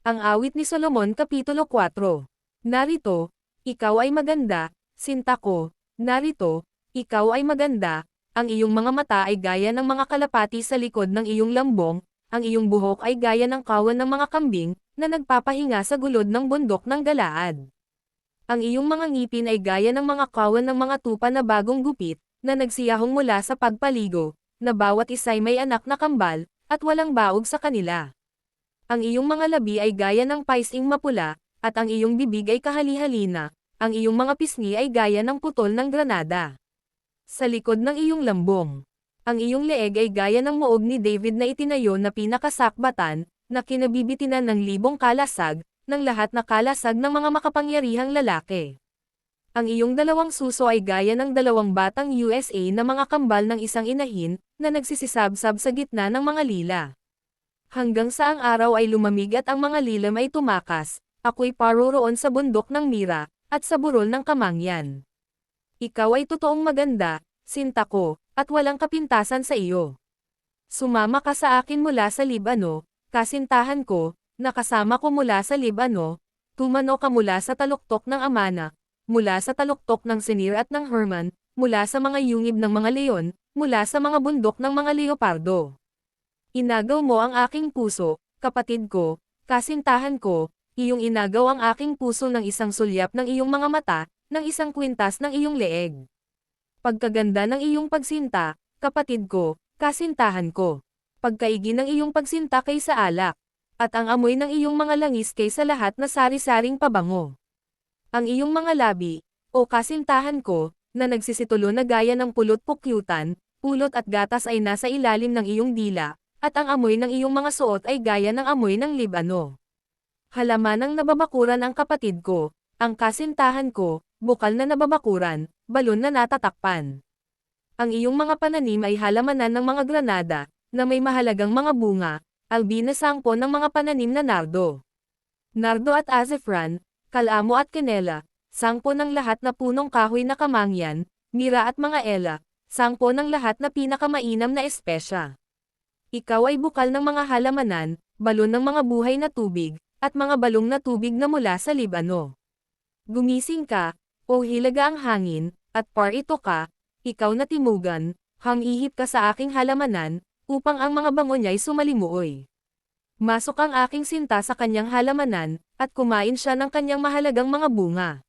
Ang awit ni Solomon Kapitulo 4. Narito, ikaw ay maganda, sinta ko, narito, ikaw ay maganda, ang iyong mga mata ay gaya ng mga kalapati sa likod ng iyong lambong, ang iyong buhok ay gaya ng kawan ng mga kambing, na nagpapahinga sa gulod ng bundok ng Galaad. Ang iyong mga ngipin ay gaya ng mga kawan ng mga tupa na bagong gupit, na nagsiyahong mula sa pagpaligo, na bawat isa'y may anak na kambal, at walang baog sa kanila. Ang iyong mga labi ay gaya ng paising mapula, at ang iyong bibig ay kahali-halina, ang iyong mga pisngi ay gaya ng putol ng granada. Sa likod ng iyong lambong, ang iyong leeg ay gaya ng muog ni David na itinayo na pinakasakbatan, na kinabibitinan ng libong kalasag, ng lahat na kalasag ng mga makapangyarihang lalaki. Ang iyong dalawang suso ay gaya ng dalawang batang USA na mga kambal ng isang inahin, na nagsisisabsab sa gitna ng mga lila. Hanggang sa ang araw ay lumamig at ang mga lilam ay tumakas, ako'y paroroon sa bundok ng Mira, at sa burol ng Kamangyan. Ikaw ay totoong maganda, sinta ko, at walang kapintasan sa iyo. Sumama ka sa akin mula sa Libano, kasintahan ko, nakasama ko mula sa Libano, tumano ka mula sa taluktok ng Amana, mula sa taluktok ng Senir at ng Herman, mula sa mga yungib ng mga leon, mula sa mga bundok ng mga leopardo. Inagaw mo ang aking puso, kapatid ko, kasintahan ko, iyong inagaw ang aking puso ng isang sulyap ng iyong mga mata, ng isang kwintas ng iyong leeg. Pagkaganda ng iyong pagsinta, kapatid ko, kasintahan ko. Pagkaigi ng iyong pagsinta kaysa alak, at ang amoy ng iyong mga langis kaysa lahat na sari-saring pabango. Ang iyong mga labi, o kasintahan ko, na nagsisitulo na gaya ng pulot-pukyutan, pulot at gatas ay nasa ilalim ng iyong dila, at ang amoy ng iyong mga suot ay gaya ng amoy ng Libano. Halamanang nababakuran ang kapatid ko, ang kasintahan ko, bukal na nababakuran, balon na natatakpan. Ang iyong mga pananim ay halamanan ng mga granada, na may mahalagang mga bunga, albi na sangpo ng mga pananim na nardo. Nardo at azafran, kalamo at kanela, sangpo ng lahat na punong kahoy na kamangyan, mira at mga ela, sangpo ng lahat na pinakamainam na espesya. Ikaw ay bukal ng mga halamanan, balon ng mga buhay na tubig, at mga balong na tubig na mula sa Libano. Gumising ka, o hilaga ang hangin, at parito ka, ikaw na timugan, hamihip ka sa aking halamanan, upang ang mga bango niya'y sumalimuoy. Masok ang aking sinta sa kanyang halamanan, at kumain siya ng kanyang mahalagang mga bunga.